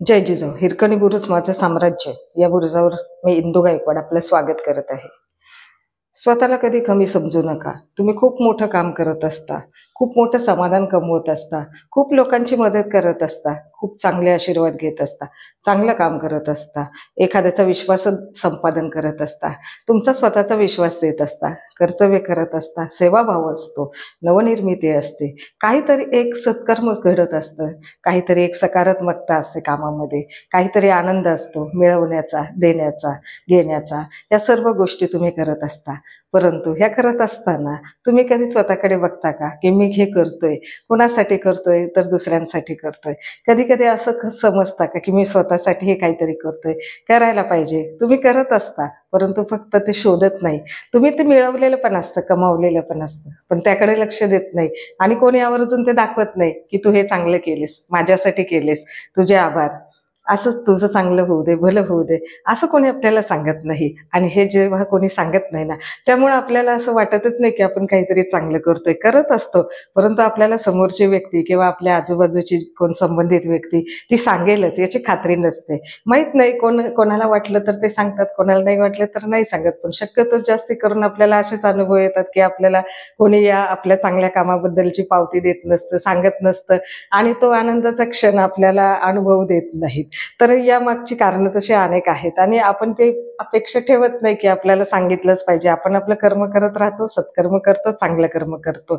जय जिजाऊ. हिरकणी बुरुज माझं साम्राज्य या बुरुजावर मी इंदू गायकवाड आपलं स्वागत करत आहे. स्वतःला कधी कमी समजू नका. तुम्ही खूप मोठं काम करत असता, खूप मोठं समाधान कमवत असता, खूप लोकांची मदत करत असता, खूप चांगले आशीर्वाद घेत असता, चांगलं काम करत असता, एखाद्याचा विश्वास संपादन करत असता, तुमचा स्वतःचा विश्वास देत असता, कर्तव्य करत असता, सेवाभाव असतो, नवनिर्मिती असते, काहीतरी एक सत्कर्म घडत असतं, काहीतरी एक सकारात्मकता असते कामामध्ये, काहीतरी आनंद असतो मिळवण्याचा, देण्याचा, घेण्याचा. या सर्व गोष्टी तुम्ही करत असता. परंतु ह्या करत असताना तुम्ही कधी स्वतःकडे बघता का, की मी हे करतोय, कोणासाठी करतोय? तर दुसऱ्यांसाठी करतोय. कधी कधी असं समजता का, की मी स्वतःसाठी हे काहीतरी करतोय, करायला पाहिजे. तुम्ही करत असता, परंतु फक्त ते शोधत नाही. तुम्ही ते मिळवलेलं पण असतं, कमावलेलं पण असतं, पण त्याकडे लक्ष देत नाही. आणि कोणी आवर्जून ते दाखवत नाही, की तू हे चांगलं केलेस, माझ्यासाठी केलेस, तुझे आभार, असंच तुझं चांगलं होऊ दे, भलं होऊ दे, असं कोणी आपल्याला सांगत नाही. आणि हे जेव्हा कोणी सांगत नाही ना, त्यामुळे आपल्याला असं वाटतच नाही की आपण काहीतरी चांगलं करतोय. करत असतो, परंतु आपल्याला समोरची व्यक्ती किंवा आपल्या आजूबाजूची कोण संबंधित व्यक्ती ती सांगेलच याची खात्री नसते. माहित नाही, कोणाला वाटलं तर ते सांगतात, कोणाला नाही वाटलं तर नाही सांगत. पण शक्यतो जास्ती करून आपल्याला असेच अनुभव येतात, की आपल्याला कोणी या आपल्या चांगल्या कामाबद्दलची पावती देत नसतं, सांगत नसतं, आणि तो आनंदाचा क्षण आपल्याला अनुभव देत नाहीत. तर या मागची कारणं तशी अनेक आहेत, आणि आपण ते अपेक्षा ठेवत नाही की आपल्याला सांगितलंच पाहिजे. आपण आपलं कर्म करत राहतो, सत्कर्म करतो, चांगलं कर्म करतो.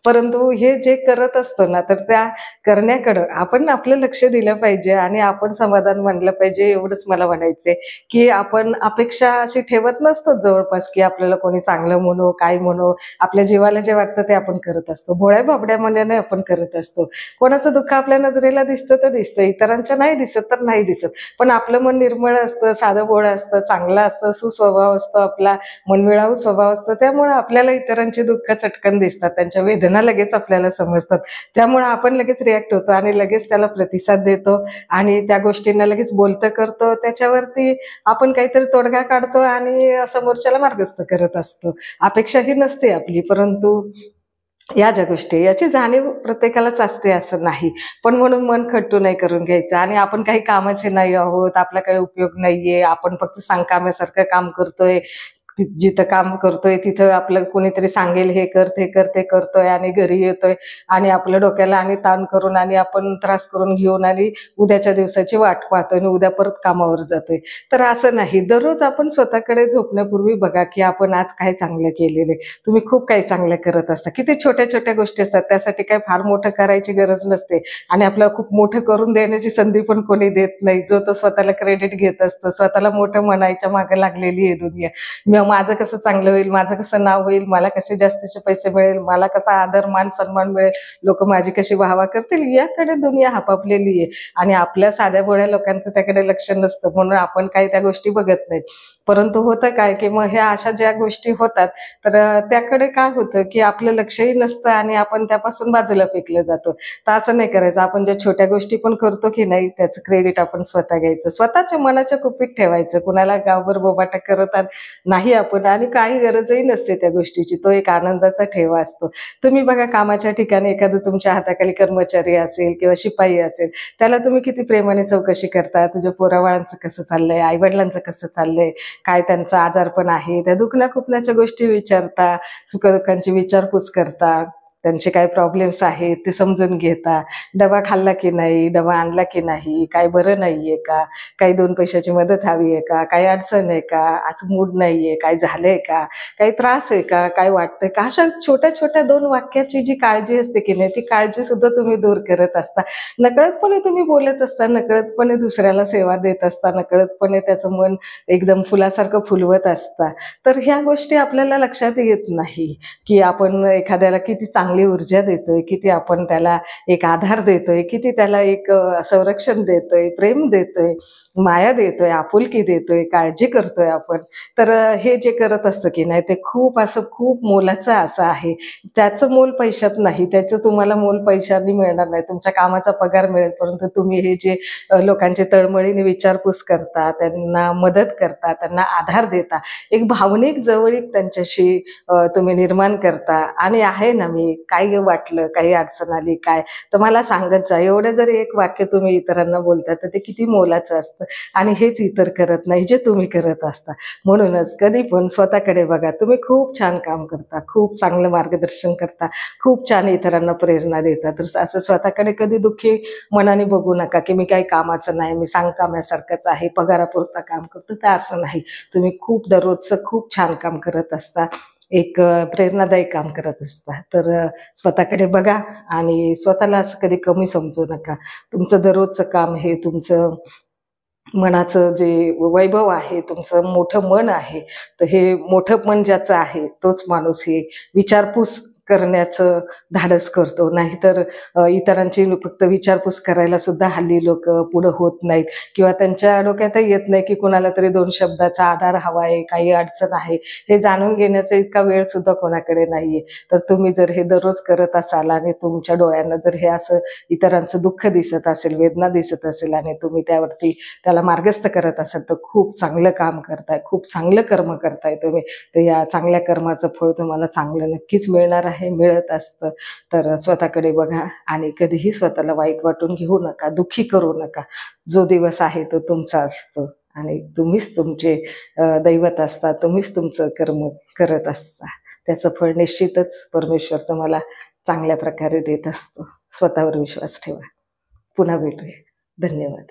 परंतु हे जे करत असतो ना, तर त्या करण्याकडं आपण आपलं लक्ष दिलं पाहिजे आणि आपण समाधान मानलं पाहिजे. एवढंच मला म्हणायचंय, की आपण अपेक्षा अशी ठेवत नसतो जवळपास, की आपल्याला कोणी चांगलं म्हणो, काय म्हणो. आपल्या जीवाला जे वाटतं ते आपण करत असतो. भोळ्या बाबड्या मनाने आपण करत असतो. कोणाचं दुःख आपल्या नजरेला दिसतं तर दिसतं, इतरांच्या नाही दिसत तर नाही दिसत. पण आपलं मन निर्मळ असतं, साधं भोळं असतं, चांगलं असतं, सुस्वभाव असतो आपला, मनमिळावू स्वभाव असतो. त्यामुळे आपल्याला इतरांची दुःख चटकन दिसतात, त्यांच्या वेदना लगेच आपल्याला समजतात. त्यामुळे आपण लगेच रिॲक्ट होतो आणि लगेच त्याला प्रतिसाद देतो आणि त्या गोष्टींना लगेच बोलतं करतो. त्याच्यावरती आपण काहीतरी तोडगा काढतो आणि समोरच्याला मार्गस्थ करत असतो. अपेक्षा ही नसते आपली, परंतु या ज्या गोष्टी याची जाणीव प्रत्येकालाच असते असं नाही. पण म्हणून मन खट्टू नाही करून घ्यायचं, आणि आपण काही कामाचे नाही आहोत, आपला काही उपयोग नाहीये, आपण फक्त सांगकाम्यासारखं काम करतोय, जिथं काम करतोय तिथं आपलं कोणीतरी सांगेल हे कर, ते कर, ते करतोय, आणि घरी येतोय आणि आपल्या डोक्याला आणि ताण करून आणि आपण त्रास करून घेऊन आणि उद्याच्या दिवसाची वाट पाहतोय आणि उद्या परत कामावर जातोय. तर असं नाही. दररोज आपण स्वतःकडे झोपण्यापूर्वी बघा, की आपण आज काय चांगलं केलेलं. तुम्ही खूप काही चांगलं करत असता. किती छोट्या छोट्या गोष्टी असतात, त्यासाठी काही फार मोठं करायची गरज नसते, आणि आपल्याला खूप मोठं करून देण्याची संधी पण कोणी देत नाही. जो तो स्वतःला क्रेडिट घेत असतो, स्वतःला मोठं म्हणायच्या मागे लागलेली आहे दुनिया. माझं कसं चांगलं होईल, माझं कसं नाव होईल, मला कसे जास्तीचे पैसे मिळेल, मला कसा आदर मान सन्मान मिळेल, लोक माझी कशी वाहवा करतील, याकडे दुनिया हापापलेली आहे. आणि आपल्या साध्या भोळ्या लोकांचं त्याकडे लक्ष नसतं, म्हणून आपण काही त्या गोष्टी बघत नाहीत. परंतु होतं काय, की मग ह्या अशा ज्या गोष्टी होतात, तर त्याकडे काय होतं, की आपलं लक्षही नसतं आणि आपण त्यापासून बाजूला फेकलं जातो. तर असं नाही करायचं. आपण ज्या छोट्या गोष्टी पण करतो की नाही, त्याचं क्रेडिट आपण स्वतः घ्यायचं, स्वतःच्या मनाच्या कुपीत ठेवायचं. कुणाला गावभर बोबाटा करत नाही आपण, आणि काही गरजही नसते त्या गोष्टीची. तो एक आनंदाचा ठेवा असतो. तुम्ही बघा, कामाच्या ठिकाणी एखादं तुमच्या हाताखाली कर्मचारी असेल किंवा शिपाई असेल, त्याला तुम्ही किती प्रेमाने चौकशी करता, तुझ्या पोराबाळांचं कसं चाललंय, आईवडिलांचं कसं चाललंय, काय त्यांचं आजारपण आहे, त्या दुखण्या खुपण्याच्या गोष्टी विचारता, सुखदुःखांची विचारपूस करता, त्यांचे काय प्रॉब्लेम्स आहेत ते समजून घेता. डबा खाल्ला की नाही, डबा आणला की नाही, काय बरं नाहीये का, काही 2 पैशाची मदत हवी आहे का, काही अडचण आहे का, आज मूड नाहीये, काय झालंय का, काही त्रास आहे का, काय वाटतंय का, अशा छोट्या छोट्या 2 वाक्याची जी काळजी असते की नाही, ती काळजी सुद्धा तुम्ही दूर करत असता. नकळतपणे तुम्ही बोलत असता, नकळतपणे दुसऱ्याला सेवा देत असता, नकळतपणे त्याचं मन एकदम फुलासारखं फुलवत असता. तर ह्या गोष्टी आपल्याला लक्षात येत नाही, की आपण एखाद्याला किती चांगली ऊर्जा देतोय, किती आपण त्याला एक आधार देतोय, किती त्याला एक संरक्षण देतोय, प्रेम देतोय, माया देतोय, आपुलकी देतोय, काळजी करतोय आपण. तर हे जे करत असतं की नाही, ते खूप असं खूप मोलाचं असं आहे. त्याचं मोल पैशात नाही, त्याचं तुम्हाला मोल पैशाने मिळणार नाही. तुमच्या कामाचा पगार मिळेल, परंतु तुम्ही हे जे लोकांची तळमळीने विचारपूस करता, त्यांना मदत करता, त्यांना आधार देता, एक भावनिक जवळीक त्यांच्याशी तुम्ही निर्माण करता. आणि आहे ना, मी काय वाटलं, काही अडचण आली काय, तर मला सांगत जा. एवढं जर एक वाक्य तुम्ही इतरांना बोलता तर ते किती मोलाचं असतं. आणि हेच इतर करत नाही, जे तुम्ही करत असता. म्हणूनच कधी पण स्वतःकडे बघा. तुम्ही खूप छान काम करता, खूप चांगलं मार्गदर्शन करता, खूप छान इतरांना प्रेरणा देता. तर असं स्वतःकडे कधी दुःखी मनाने बघू नका, की मी काही कामाचं नाही, मी सांगकाम्यासारखंच आहे, पगारापुरता काम करतो. तर असं नाही. तुम्ही खूप दररोजचं खूप छान काम करत असता. एक प्रेरणादायी काम करत असता. तर स्वतःकडे बघा आणि स्वतःला असं कधी कमी समजू नका. तुमचं दररोजचं काम हे तुमचं मनाचं जे वैभव आहे, तुमचं मोठं मन आहे, तर हे मोठं मन ज्याचं आहे, तोच माणूस हे विचारपूस करण्याचं धाडस करतो. नाहीतर इतरांची फक्त विचारपूस करायला सुद्धा हल्ली लोकं पुढं होत नाहीत किंवा त्यांच्या डोक्यातही येत नाही, की कुणाला तरी 2 शब्दाचा आधार हवा आहे, काही अडचण आहे, हे जाणून घेण्याचा इतका वेळ सुद्धा कोणाकडे नाहीये. तर तुम्ही जर हे दररोज करत असाल आणि तुमच्या डोळ्यांना जर हे असं इतरांचं दुःख दिसत असेल, वेदना दिसत असेल आणि तुम्ही त्यावरती त्याला मार्गस्थ करत असाल तर खूप चांगलं काम करताय, खूप चांगलं कर्म करताय तुम्ही. तर या चांगल्या कर्माचं फळ तुम्हाला चांगलं नक्कीच मिळणार आहे, मिळत असतं. तर स्वतःकडे बघा आणि कधीही स्वतःला वाईट वाटून घेऊ नका, दुःखी करू नका. जो दिवस आहे तो तुमचा असतो आणि तुम्हीच तुमचे दैवत असता, तुम्हीच तुमचं कर्म करत असता. त्याचं फळ निश्चितच परमेश्वर तुम्हाला चांगल्या प्रकारे देत असतो. स्वतःवर विश्वास ठेवा. पुन्हा भेटूया. धन्यवाद.